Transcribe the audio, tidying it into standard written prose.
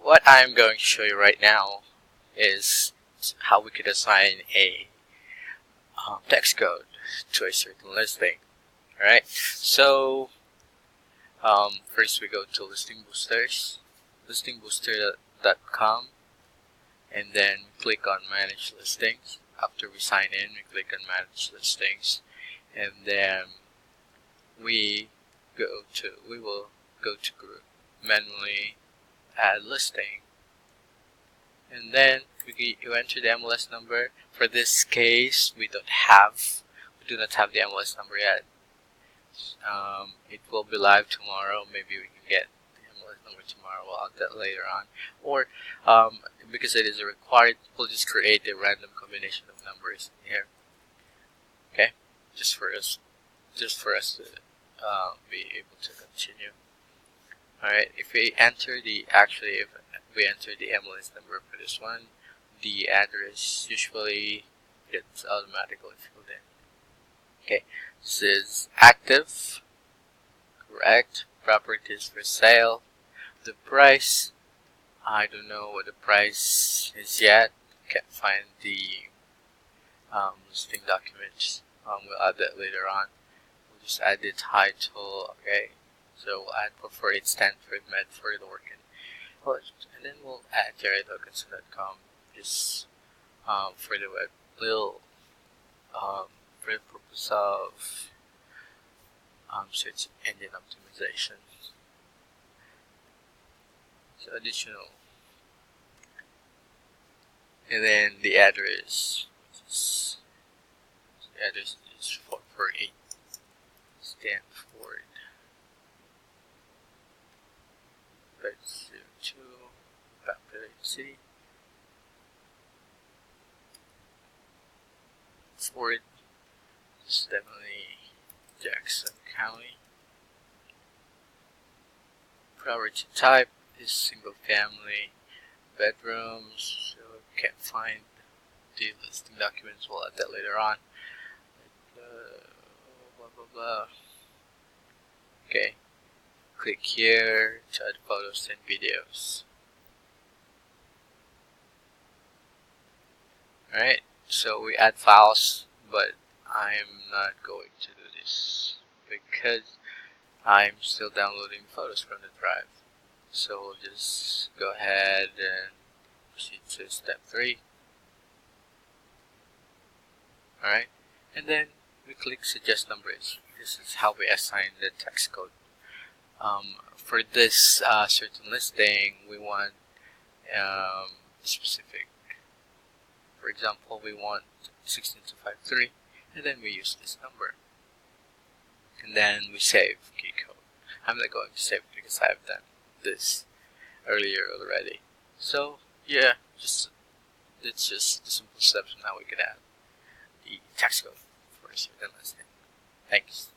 what I'm going to show you right now is how we could assign a text code to a certain listing. Alright, so first we go to Listing Boosters, listingbooster.com, and then we click on Manage Listings. After we sign in, we click on Manage Listings, and then we will go to Group, manually add listing, and then you enter the MLS number. For this case, we do not have the MLS number yet. It will be live tomorrow. Maybe we can get the MLS number tomorrow. We'll add that later on. Or because it is required, we'll just create a random combination of numbers in here. Okay, just for us to be able to continue. Alright, if we enter the MLS number for this one, the address usually gets automatically filled in. Okay, this is active, correct, properties for sale, the price, I don't know what the price is yet, can't find the listing documents, we'll add that later on. We'll just add the title. Okay, so we'll add for it Stanford, Medford, Oregon, and then we'll add JerryDawkinson.com just for the web, for the purpose of search engine optimization. So additional, and then the address is 448 Stanford 502 Populated City. Ford is definitely Jackson County. Property type is single family, bedrooms, so can't find the listing documents, we'll add that later on. Blah blah blah. Okay, click here to add photos and videos. Alright, so we add files, but I'm not going to do this because I'm still downloading photos from the drive. So we'll just go ahead and proceed to step 3. Alright, and then we click Suggest Numbers. This is how we assign the text code. For this certain listing, we want specific. For example, we want 16253, and then we use this number. And then we save key code. I'm not going to save it because I have done this earlier already. So yeah, it's just the simple steps on how we could add the text code for a certain listing. Thanks.